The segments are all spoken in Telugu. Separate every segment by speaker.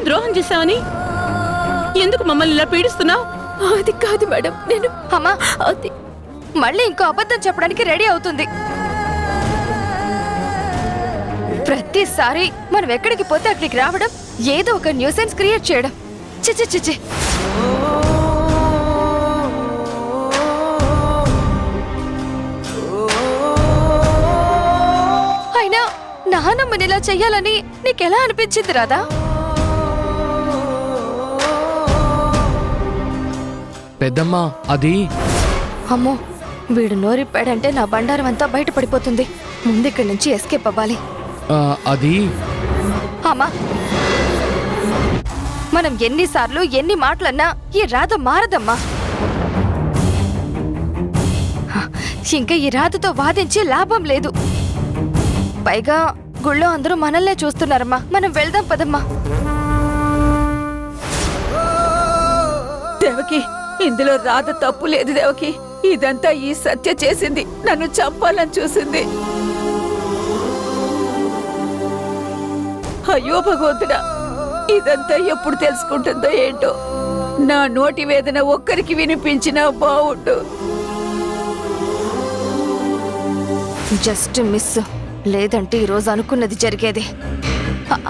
Speaker 1: నీకేం ద్రోహం చేశావని ఎందుకు మమ్మల్ని ఇలా పీడిస్తున్నావు?
Speaker 2: అది కాదు మేడం, నేను
Speaker 3: అమ్మా అది మళ్ళీ ఇంకో అబద్ధం చెప్పడానికి రెడీ అవుతుంది. ప్రతిసారి మనం ఎక్కడికి పోతే అక్కడికి రావడం, ఏదో ఒక న్యూసెన్స్ క్రియేట్ చేయడం. చిచి చిచి. అయినా నానమ్మని ఇలా చెయ్యాలని నీకెలా అనిపించింది రాదా?
Speaker 4: పెద్దమ్మా అది
Speaker 3: అమ్మో, వీడు నోరిప్పాడంటే నా బండారం అంతా బయటపడిపోతుంది. ముందిక్కడి నుంచి ఎస్కేప్ అవ్వాలి.
Speaker 4: అది
Speaker 3: అమ్మా, మనం ఎన్నిసార్లు ఎన్ని మాటలన్నా ఈ రాధ మారదమ్మా. ఇంకా ఈ రాధతో వాదించి లాభం లేదు. పైగా గుళ్ళో అందరూ మనల్నే చూస్తున్నారమ్మా. మనం వెళ్దాం పదమ్మా.
Speaker 2: దేవకి, ఇందులో రాధ తప్పు లేదు దేవకి. ఇదంతా ఈ సత్య చేసింది, నన్ను చంపాలని చూసింది. అయ్యో భగవంతుడా, ఇదంతా ఎప్పుడు తెలుసుకుంటుందో ఏంటో. నా నోటి వేదన ఒక్కరికి వినిపించినా బావుండు.
Speaker 3: జస్ట్ మిస్, లేదంటే ఈరోజు అనుకున్నది జరిగేది.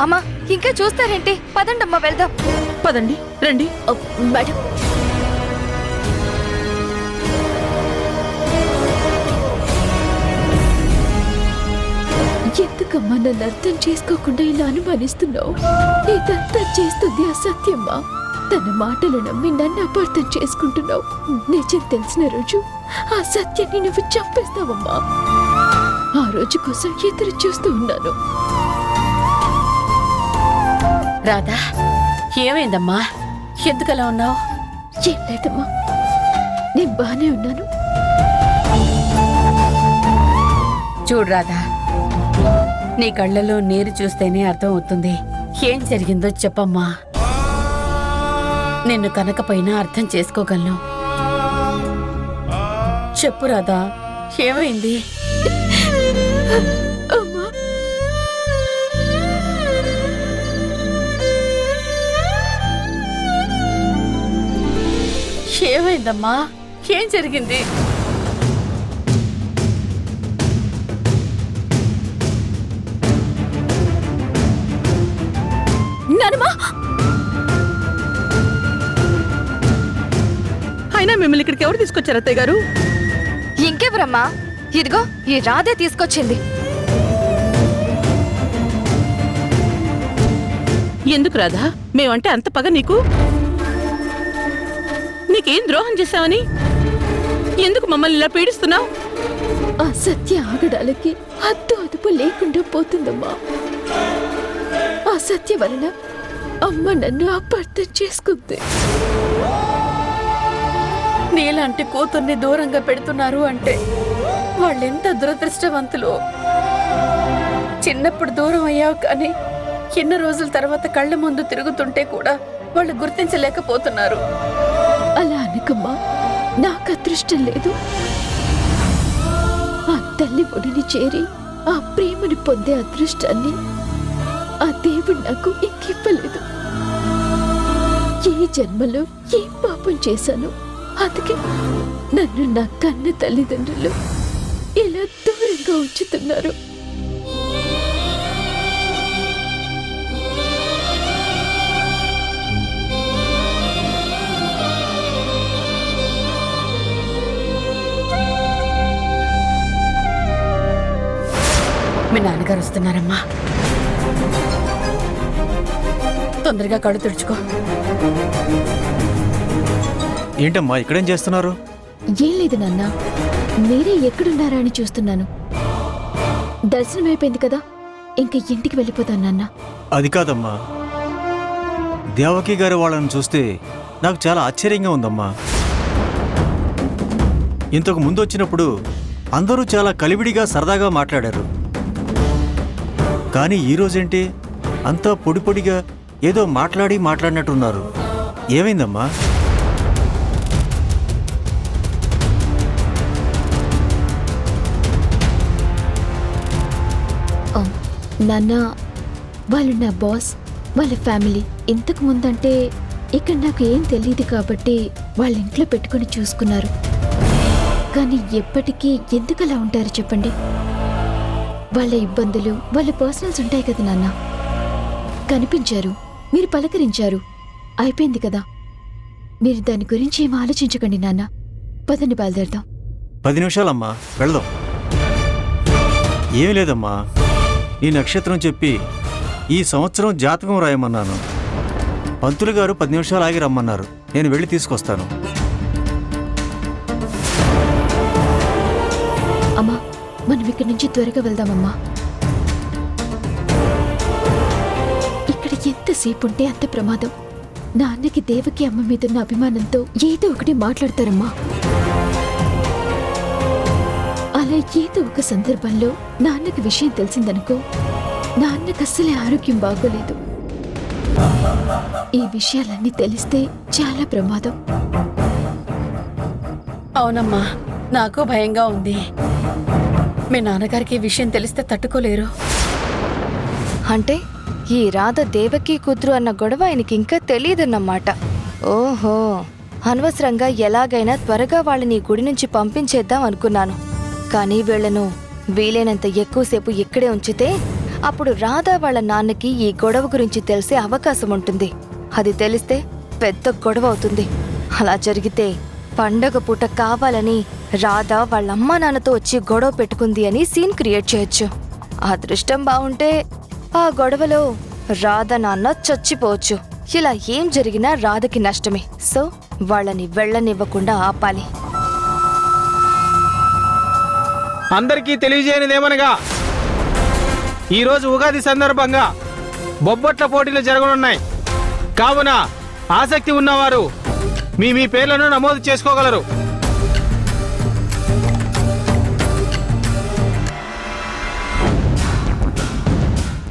Speaker 3: అమ్మా, ఇంకా చూస్తారేంటి? పదండమ్మా వెళ్దాం.
Speaker 1: పదండి, రండి.
Speaker 2: మేడం, ఎందుకమ్మా నన్ను అర్థం చేసుకోకుండా ఇలా అనుమానిస్తున్నావు? ఇదంతా చేస్తుంది అసత్యమ్మా. తన మాటలు నమ్మి నన్ను అపార్థం చేసుకుంటున్నావు. నిజం తెలిసిన రోజు ఆ సత్యాన్ని నువ్వు చంపేస్తావమ్మా. ఆ రోజు కోసం ఎదురు చూస్తూ ఉన్నాను.
Speaker 1: రాధా, ఏమైందమ్మా? ఎందుకలా ఉన్నావు?
Speaker 2: ఏం లేదమ్మా, నేను బానే ఉన్నాను.
Speaker 1: చూడు రాధా, నీ కళ్ళలో నీరు చూస్తేనే అర్థం అవుతుంది. ఏం జరిగిందో చెప్పమ్మా. నిన్ను కనకపోయినా అర్థం చేసుకోగలను. చెప్పు రాధా, ఏమైంది?
Speaker 2: అమ్మా,
Speaker 1: ఏమైందమ్మా? ఏం జరిగింది?
Speaker 2: నానమ్మా,
Speaker 1: అయినా మిమ్మల్ని ఇక్కడికి ఎవరు తీసుకొచ్చారు అత్తయ్య గారు?
Speaker 3: ఇంకెవరమ్మా? ఇదిగో ఈ రాధే తీసుకొచ్చింది.
Speaker 1: ఎందుకు రాధా, మేమంటే అంత పగ నీకు? నీకేం ద్రోహం చేశావని ఎందుకు మమ్మల్ని ఇలా పీడిస్తున్నావు?
Speaker 2: ఆ సత్య ఆగడాలకి హద్దు అదుపు లేకుండా పోతుందమ్మా. ఆ సత్య వలన అమ్మ నన్ను అపార్థం చేసుకుంది.
Speaker 1: నీలాంటి కూతుర్ని దూరంగా పెడుతున్నారు అంటే వాళ్ళెంత దురదృష్టవంతులు. చిన్నప్పుడు దూరం అయ్యావు కానీ ఎన్నో రోజుల తర్వాత కళ్ళ ముందు తిరుగుతుంటే కూడా వాళ్ళు గుర్తించలేకపోతున్నారు.
Speaker 2: అలా అనకమ్మా, నాకు అదృష్టం లేదు. ఆ తల్లి ఒడిని చేరి ఆ ప్రేమని పొందే అదృష్టాన్ని ఆ దేవుడు నాకు ఇంకివ్వలేదు. ఏ జన్మలో ఏ పాపం చేశాను, అందుకే నన్ను నా కన్న తల్లిదండ్రులు ఇలా దూరంగా ఉంచుతున్నారు.
Speaker 1: మీ నాన్నగారు వస్తున్నారమ్మా. తొందరగా కళ్ళు తుడుచుకో.
Speaker 5: ఏంటమ్మా ఇక్కడేం చేస్తున్నారు?
Speaker 2: ఏం లేదు నాన్న, మీరే ఎక్కడున్నారా అని చూస్తున్నాను. దర్శనం అయిపోయింది కదా, ఇంక ఇంటికి వెళ్ళిపోతాను నాన్న.
Speaker 5: అది కాదమ్మా, దేవకి గారు వాళ్ళని చూస్తే నాకు చాలా ఆశ్చర్యంగా ఉందమ్మా. ఇంతకు ముందు వచ్చినప్పుడు అందరూ చాలా కలివిడిగా సరదాగా మాట్లాడారు. కానీ ఈరోజేంటి అంతా పొడి పొడిగా ఏదో మాట్లాడినట్టున్నారు. ఏమైందమ్మా?
Speaker 2: నాన్న, వాళ్ళు నా బాస్, వాళ్ళ ఫ్యామిలీ ఇంతకు ముందంటే ఇక్కడ నాకు ఏం తెలియదు కాబట్టి వాళ్ళ ఇంట్లో పెట్టుకుని చూసుకున్నారు. కానీ ఎప్పటికీ ఎందుకు అలా ఉంటారు చెప్పండి? వాళ్ళ ఇబ్బందులు, వాళ్ళ పర్సనల్స్ ఉంటాయి కదా నాన్న. కనిపించారు, మీరు పలకరించారు, అయిపోయింది కదా. మీరు దాని గురించి ఏం ఆలోచించకండి నాన్న. పదండి, బయలుదేరదాం.
Speaker 5: 10 నిమిషాలమ్మా, వెళదాం. ఏమీ లేదమ్మా, నీ నక్షత్రం చెప్పి ఈ సంవత్సరం జాతకం రాయమన్నాను. పంతులు గారు 10 నిమిషాలు ఆగి రమ్మన్నారు. నేను వెళ్ళి తీసుకొస్తాను.
Speaker 2: అమ్మా, మనం ఇక్కడి నుంచి త్వరగా వెళ్దామమ్మా. ఇక్కడ ఎంతసేపు ఉంటే అంత ప్రమాదం. నాన్నకి దేవకి అమ్మ మీదున్న అభిమానంతో ఏదో ఒకటి మాట్లాడతారమ్మా. అలా ఏదో ఒక సందర్భంలో నాన్నకి విషయం తెలిసిందనుకో, నాన్నకు అస్సలే ఆరోగ్యం బాగోలేదు. ఈ విషయాలన్నీ తెలిస్తే చాలా ప్రమాదం.
Speaker 1: అవునమ్మా, నాకు భయంగా ఉంది. మీ నాన్నగారికి ఈ విషయం తెలిస్తే తట్టుకోలేరు.
Speaker 3: అంటే ఈ రాధ దేవకి కూతురు అన్న గొడవ ఆయనకి ఇంకా తెలియదన్నమాట. ఓహో, అనవసరంగా ఎలాగైనా త్వరగా వాళ్ళని ఈ గుడి నుంచి పంపించేద్దాం అనుకున్నాను. కానీ వీళ్లను వీలైనంత ఎక్కువసేపు ఇక్కడే ఉంచితే అప్పుడు రాధ వాళ్ళ నాన్నకి ఈ గొడవ గురించి తెలిసే అవకాశం ఉంటుంది. అది తెలిస్తే పెద్ద గొడవ అవుతుంది. అలా జరిగితే పండగ పూట కావాలని రాధ వాళ్ళ అమ్మా నాన్నతో వచ్చి గొడవ పెట్టుకుంది అని సీన్ క్రియేట్ చేయొచ్చు. అదృష్టం బాగుంటే ఆ గొడవలో రాధ నాన్న చచ్చిపోవచ్చు. ఇలా ఏం జరిగినా రాధకి నష్టమే. సో వాళ్ళని వెళ్ళనివ్వకుండా ఆపాలి.
Speaker 6: అందరికీ తెలియజేయనిదేమనగా, ఈరోజు ఉగాది సందర్భంగా బొబ్బట్ల పోటీలు జరగనున్నాయి. కావున ఆసక్తి ఉన్నవారు మీ పేర్లను నమోదు చేసుకోగలరు.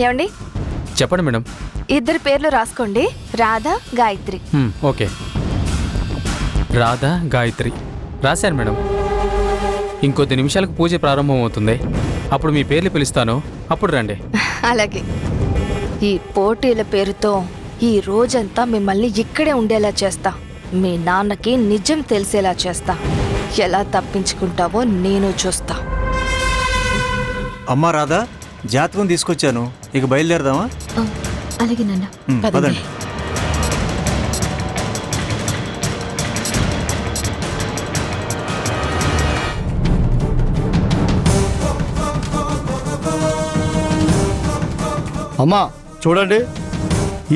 Speaker 3: ఏమండి,
Speaker 4: చెప్పండి మేడం.
Speaker 3: ఇద్దరి పేర్లు రాసుకోండి. రాధ, గాయత్రి.
Speaker 7: ఓకే. రాధా, గాయత్రి రాశాను మేడం. ఇంకొద్ది నిమిషాలకు పూజ ప్రారంభం అవుతుంది. అప్పుడు మీ పేర్లు పిలుస్తాను, అప్పుడు రండి.
Speaker 3: అలాగే. ఈ పోటీల పేరుతో ఈ రోజంతా మిమ్మల్ని ఇక్కడే ఉండేలా చేస్తా. మీ నాన్నకి నిజం తెలిసేలా చేస్తా. ఎలా తప్పించుకుంటావో నేను చూస్తా.
Speaker 5: అమ్మా రాధా, జాతకం తీసుకొచ్చాను. ఇక బయలుదేరదామా?
Speaker 2: అలాగే నాన్న.
Speaker 5: పదండి.
Speaker 8: అమ్మా చూడండి,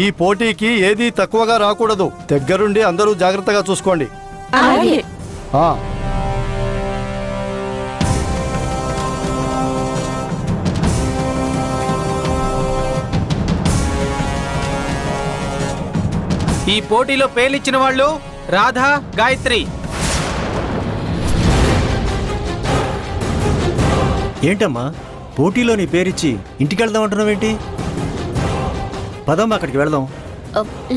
Speaker 8: ఈ పోటీకి ఏదీ తక్కువగా రాకూడదు. దగ్గరుండి అందరూ జాగ్రత్తగా చూసుకోండి. ఆ.
Speaker 6: ఈ పోటీలో పేర్లిచ్చిన వాళ్ళు రాధా, గాయత్రి.
Speaker 5: ఏంటమ్మా, పోటీలో నీ పేరిచ్చి ఇంటికి వెళ్దాం అంటున్నావేంటి? పదమ్మా, అక్కడికి వెళదాం.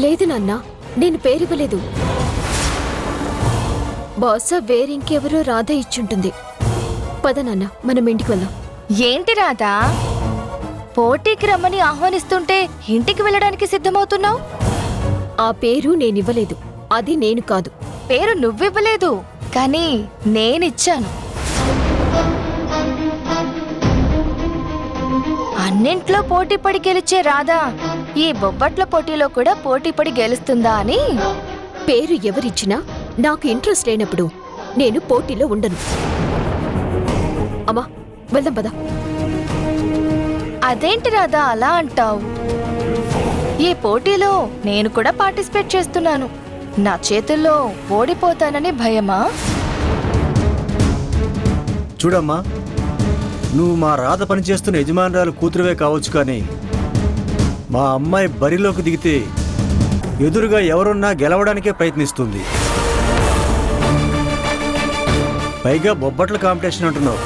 Speaker 2: లేదు నాన్న, నేను పేరివ్వలేదు. బహుశా వేరింకెవరో రాధ ఇచ్చుంటుంది. పద నాన్న, మనం ఇంటికి వెళ్దాం.
Speaker 3: ఏంటి రాధా, పోటీకి రమ్మని ఆహ్వానిస్తుంటే ఇంటికి వెళ్ళడానికి సిద్ధమవుతున్నావు?
Speaker 2: ఆ పేరు నేనివ్వలేదు. అది నేను కాదు.
Speaker 3: పేరు నువ్వివ్వలేదు, కానీ నేనిచ్చాను. అన్నింట్లో పోటీ పడి గెలిచే రాధా ఈ బొబ్బట్ల పోటీలో కూడా పోటీ పడి గెలుస్తుందా అని.
Speaker 2: పేరు ఎవరిచ్చినా నాకు ఇంట్రెస్ట్ లేనప్పుడు నేను పోటీలో ఉండను. అమ్మా, వెళ్దాం పద.
Speaker 3: అదేంటి రాధా అలా అంటావు? ఈ పోటీలో నేను కూడా పార్టిసిపేట్ చేస్తున్నాను. నా చేతుల్లో ఓడిపోతానని భయమా?
Speaker 5: చూడమ్మా, నువ్వు మా రాధ పనిచేస్తున్న యజమానురాలు కూతురువే కావచ్చు, కానీ మా అమ్మాయి బరిలోకి దిగితే ఎదురుగా ఎవరున్నా గెలవడానికే ప్రయత్నిస్తుంది. పైగా బొబ్బట్ల కాంపిటీషన్ అంటున్నావు.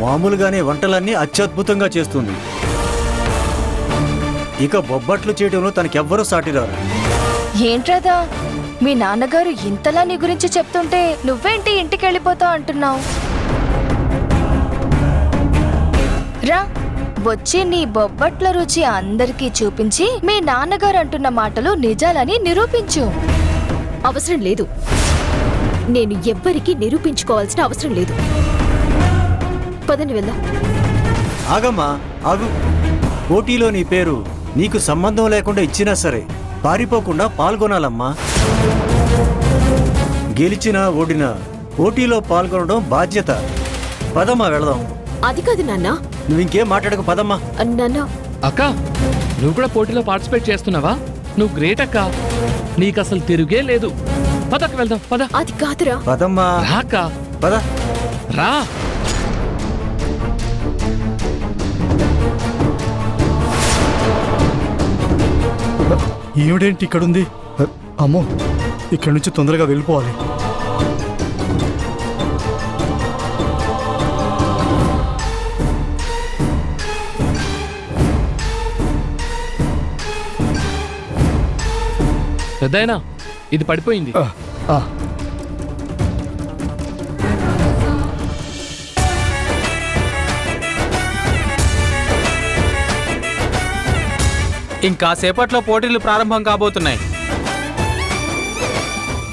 Speaker 5: మామూలుగానే వంటలన్నీ అత్యద్భుతంగా చేస్తుంది. ఇక బొబ్బట్లు చేయడంలో తనకెవ్వరూ సాటిరారు.
Speaker 3: ఏంట్రాదా, మీ నాన్నగారు ఇంతలా నీ గురించి చెప్తుంటే నువ్వేంటి ఇంటికి వెళ్ళిపోతావు అంటున్నావు? రా, వచ్చి నీ బొబ్బట్ల రుచి అందరికీ చూపించి మీ నాన్నగారు అంటున్న మాటలు నిజాలని నిరూపించు.
Speaker 2: అవసరం లేదు. నేను ఎవ్వరికీ నిరూపించుకోవాల్సిన అవసరం లేదు. పదండి వెళ్దాం.
Speaker 5: ఆగమ్మా ఆగు. పోటీలో నీ పేరు నీకు సంబంధం లేకుండా ఇచ్చినా సరే పారిపోకుండా పాల్గొనాలమ్మా. గెలిచినా ఓడినా పోటీలో పాల్గొనడం బాధ్యత. పదమ్మా వెళదాం.
Speaker 2: అది కాదు నాన్న.
Speaker 5: నువ్వు ఇంకేం మాట్లాడకు, పదమ్మా.
Speaker 2: నాన్న,
Speaker 4: అక్క నువ్వు కూడా పోటీలో పార్టిసిపేట్ చేస్తున్నావా? నువ్వు గ్రేట్ అక్క, నీకు అసలు తిరుగే లేదు. పదక్క వెళ్దాం, పద.
Speaker 2: అది కాదురా.
Speaker 5: పదమ్మా.
Speaker 4: రా అక్క,
Speaker 5: పద.
Speaker 4: రా.
Speaker 8: ఈవిడేంటి ఇక్కడుంది? అమ్మో, ఇక్కడి నుంచి తొందరగా వెళ్ళిపోవాలి.
Speaker 4: పెద్దాయనా ఇది పడిపోయింది.
Speaker 8: ఆ, ఆ.
Speaker 6: ఇంకాసేపట్లో పోటీలు ప్రారంభం కాబోతున్నాయి.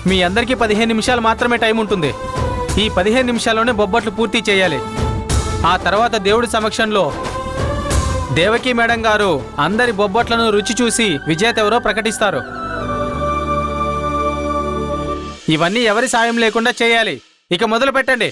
Speaker 6: మీ అందరికీ 15 నిమిషాలు మాత్రమే టైం ఉంటుంది. ఈ 15 నిమిషాల్లోనే బొబ్బట్లు పూర్తి చేయాలి. ఆ తర్వాత దేవుడి సమక్షంలో దేవకీ మేడం గారు అందరి బొబ్బట్లను రుచి చూసి విజేత ఎవరో ప్రకటిస్తారు. ఇవన్నీ ఎవరి సాయం లేకుండా చేయాలి. ఇక మొదలు పెట్టండి.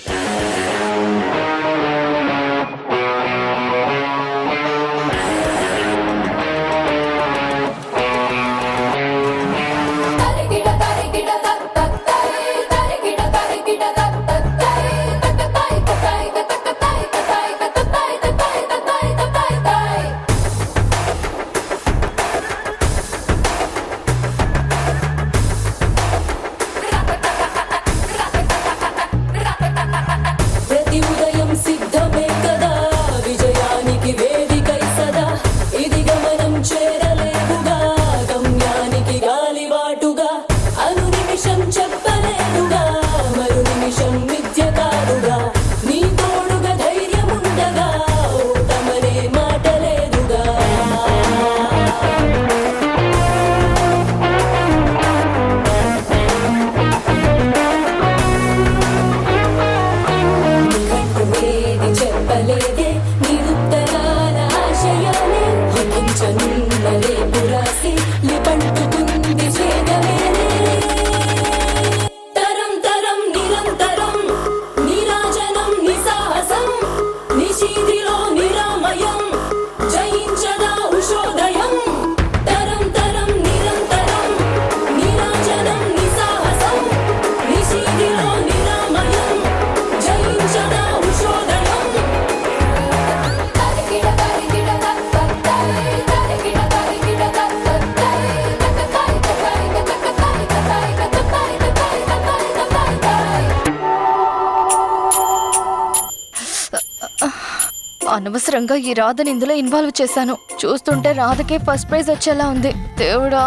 Speaker 3: అనవసరంగా ఈ రాధని ఇందులో ఇన్వాల్వ్ చేశాను. చూస్తుంటే రాధకే ఫస్ట్ ప్రైజ్ వచ్చేలా ఉంది. దేవుడా,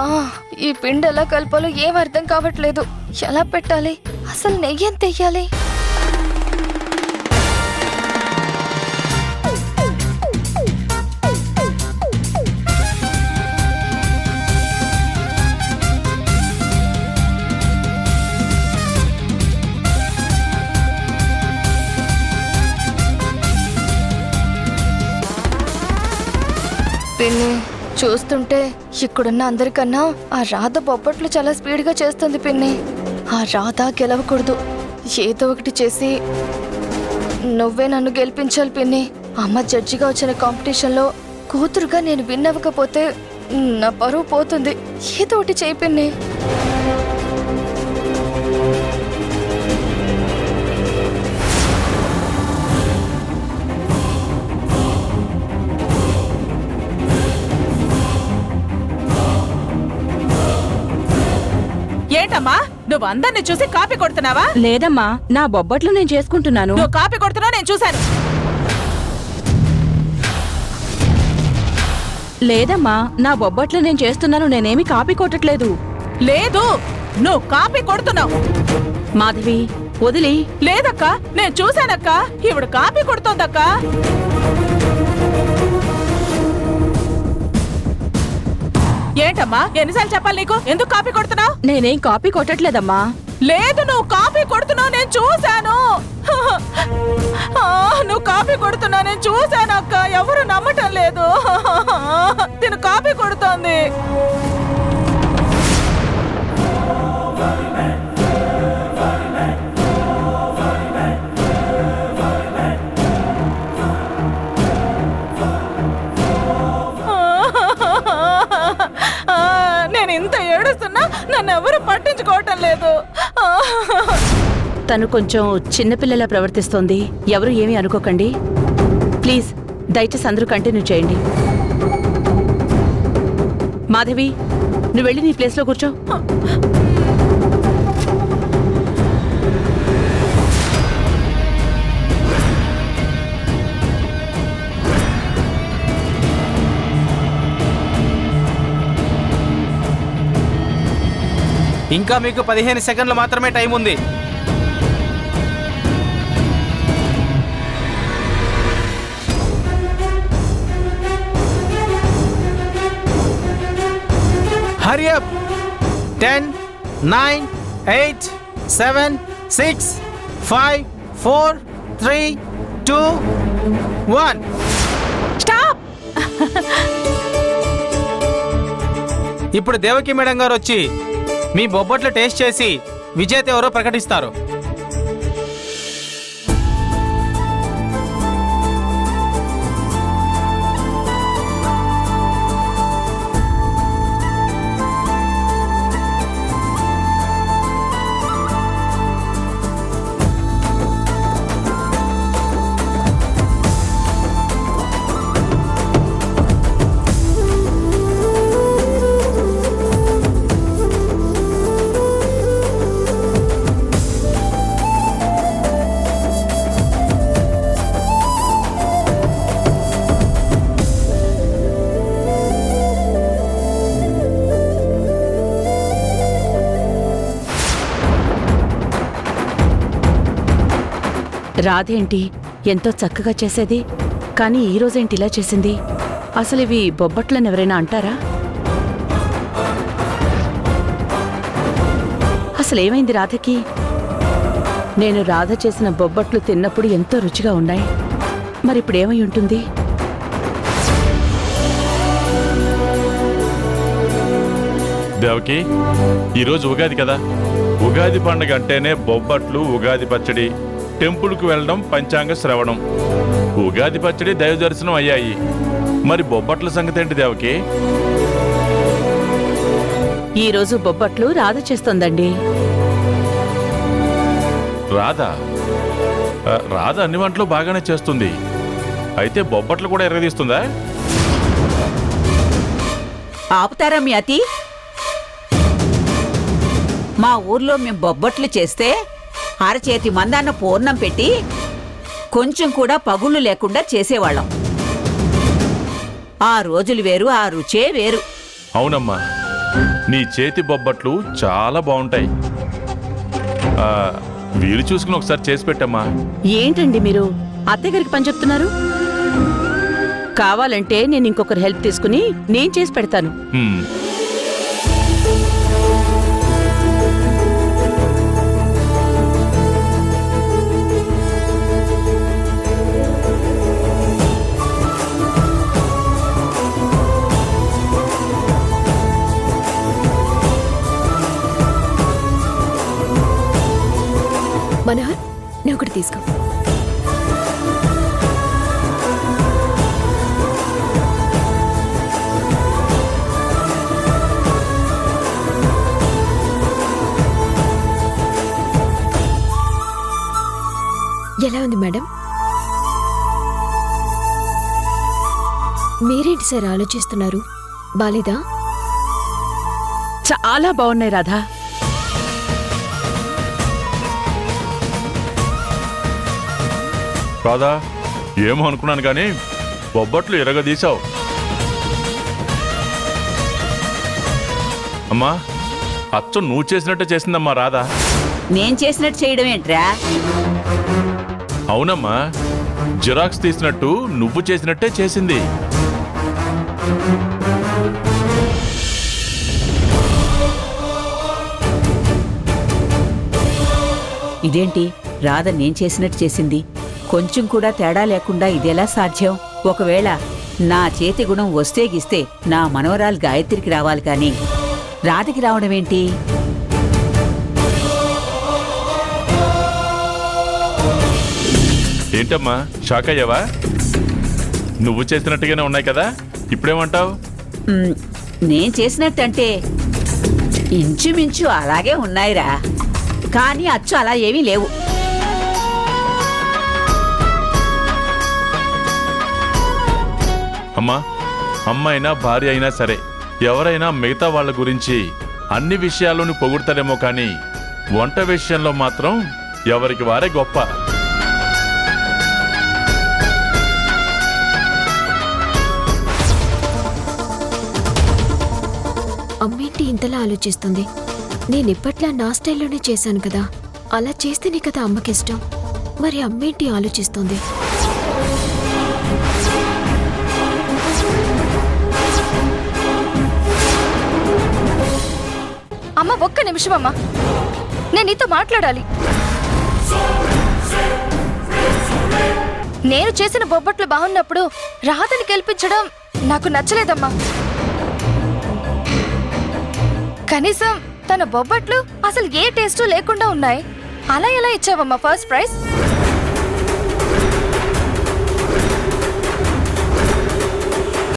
Speaker 3: ఈ పిండి ఎలా కలపాలో ఏం అర్థం కావట్లేదు. ఎలా పెట్టాలి? అసలు నెయ్యి ఎంత వెయ్యాలి? పిన్ని, చూస్తుంటే ఇక్కడున్న అందరికన్నా ఆ రాధ బొబ్బట్లు చాలా స్పీడ్గా చేస్తుంది పిన్ని. ఆ రాధ గెలవకూడదు. ఏదో ఒకటి చేసి నువ్వే నన్ను గెలిపించాలి పిన్ని. అమ్మ జడ్జిగా వచ్చిన కాంపిటీషన్లో కూతురుగా నేను విన్ అవ్వకపోతే నా పరువు పోతుంది. ఏదో ఒకటి చేయి పిన్ని.
Speaker 9: ఏంటమ్మా, నువ్వు అందరిని చూసి కాపీ కొడుతున్నావా?
Speaker 1: లేదమ్మా, నా బొబ్బట్లు నేను చేసుకుంటున్నాను.
Speaker 9: నువ్వు కాపీ కొడుతున్నావు నేను చూశాను.
Speaker 1: లేదమ్మా, నా బొబ్బట్లు నేను చేస్తున్నాను. నేనేమి కాపీ కొట్టట్లేదు.
Speaker 9: లేదు, నువ్వు కాపీ కొడుతున్నావు.
Speaker 1: మాధవి వదిలి.
Speaker 9: లేదక్క, నేను చూశానక్క. ఇవిడు కాపీ కొడుతోందక్క. ఏంటమ్మా ఎన్నిసార్లు చెప్పాలి నీకు? ఎందుకు కాపీ కొడుతున్నావు?
Speaker 2: నేనేం కాపీ కొట్టట్లేదమ్మా.
Speaker 9: లేదు, నువ్వు కాపీ కొడుతున్నావు, నేను చూశాను. నువ్వు కాపీ కొడుతున్నావు, నేను చూశాను అక్క. ఎవరు నమ్మటం లేదు. నేను కాపీ కొడుతోంది. నేను ఇంత ఏడుస్తున్నా నన్ను ఎవరు పట్టించుకోవటం లేదు.
Speaker 1: తను కొంచెం చిన్నపిల్లలా ప్రవర్తిస్తోంది. ఎవరు ఏమీ అనుకోకండి. ప్లీజ్ దయచేసి అందరూ కంటిన్యూ చేయండి. మాధవి, నువ్వు వెళ్ళి నీ ప్లేస్లో కూర్చో.
Speaker 6: ఇంకా మీకు 15 సెకండ్లు మాత్రమే టైం ఉంది. హరి అప్. 10, 9, 8, 7, 6, 5, 4, 3, 2, 1.
Speaker 9: స్టాప్.
Speaker 6: ఇప్పుడు దేవకి మేడం గారు వచ్చి మీ బొబ్బట్లు టేస్ట్ చేసి విజేత ఎవరో ప్రకటిస్తారు.
Speaker 1: రాధేంటి ఎంతో చక్కగా చేసేది, కానీ ఈ రోజేంటి ఇలా చేసింది? అసలు ఇవి బొబ్బట్లని ఎవరైనా అంటారా? అసలు ఏమైంది రాధకి? నేను రాధ చేసిన బొబ్బట్లు తిన్నప్పుడు ఎంతో రుచిగా ఉన్నాయి. మరిప్పుడు ఏమై ఉంటుంది?
Speaker 10: దేవకి, ఈరోజు ఉగాది కదా. ఉగాది పండుగ అంటేనే బొబ్బట్లు, ఉగాది పచ్చడి, టెంపుల్కి వెళ్ళడం, పంచాంగ శ్రవణం. ఉగాది పచ్చడి దైవ దర్శనం అయ్యాయి. మరి బొబ్బట్ల సంగతి ఏంటి దేవకి?
Speaker 1: ఈరోజు బొబ్బట్లు రాధ చేస్తోందండి.
Speaker 10: రాధ రాధ అన్ని వంటలు బాగానే చేస్తుంది. అయితే బొబ్బట్లు కూడా ఎరగదీస్తుందా?
Speaker 11: ఆపుతారా మీ అతి? మా ఊర్లో మేము బొబ్బట్లు చేస్తే అరచేతి మందాన్న పూర్ణం పెట్టి కొంచెం కూడా పగుళ్ళు లేకుండా చేసేవాళ్ళం. ఆ రోజులు వేరు, ఆ రుచే వేరు.
Speaker 10: అవునమ్మా, నీ చేతి బొబ్బట్లు చాలా బాగుంటాయి. వీలు చూసుకుని ఒకసారి చేసి పెట్టమ్మా.
Speaker 1: ఏంటండి మీరు అత్తగారికి పని చెప్తున్నారు? కావాలంటే నేను ఇంకొకరి హెల్ప్ తీసుకుని నేను చేసి పెడతాను.
Speaker 2: మనోహర్, నువ్వు ఒకటి తీసుకో. ఎలా ఉంది మేడం? మీరేంటి సార్ ఆలోచిస్తున్నారు? బాలేదా?
Speaker 1: చాలా బాగున్నాయి రాధా.
Speaker 10: రాధా, ఏమో అనుకున్నాను కానీ బొబ్బట్లు ఎరగదీశావు. అమ్మా, అచ్చం నువ్వు చేసినట్టే చేసిందమ్మా రాధా.
Speaker 11: నేను చేసినట్టు చేయడం ఏంట్రా?
Speaker 10: అవునమ్మా, జిరాక్స్ తీసినట్టు నువ్వు చేసినట్టే చేసింది.
Speaker 11: ఇదేంటి రాధ నేను చేసినట్టు చేసింది? కొంచెం కూడా తేడా లేకుండా ఇదెలా సాధ్యం? ఒకవేళ నా చేతి గుణం వస్తే గిస్తే నా మనవరాలు గాయత్రికి రావాలి కానీ రాధకి రావడమేంటి?
Speaker 10: ఏంటమ్మా షాక్ అయ్యావా? నువ్వు చేసినట్టుగానే ఉన్నాయి కదా, ఇప్పుడేమంటావు?
Speaker 11: నేను చేసినట్టంటే ఇంచుమించు అలాగే ఉన్నాయిరా, కానీ అచ్చు అలా ఏమీ లేవు.
Speaker 10: అమ్మా, అమ్మ అయినా భార్య అయినా సరే ఎవరైనా మిగతా వాళ్ళ గురించి అన్ని విషయాల్లోనూ పొగుడతారేమో కానీ వంట విషయంలో మాత్రం ఎవరికి వారే గొప్ప.
Speaker 2: అమ్మేంటి ఇంతలా ఆలోచిస్తుంది? నేనిప్పట్లా నా స్టైల్లోనే చేశాను కదా, అలా చేస్తేనే కదా అమ్మకిష్టం. మరి అమ్మేంటి ఆలోచిస్తుంది?
Speaker 3: అమ్మ ఒక్క నిమిషం అమ్మా, నేను నీతో మాట్లాడాలి. నేను చేసిన బొబ్బట్లు బాగున్నప్పుడు రాధని గెలిపించడం నాకు నచ్చలేదమ్మా. కనీసం తన బొబ్బట్లు అసలు ఏ టేస్టు లేకుండా ఉన్నాయి. అలా ఎలా ఇచ్చావమ్మా ఫస్ట్ ప్రైజ్?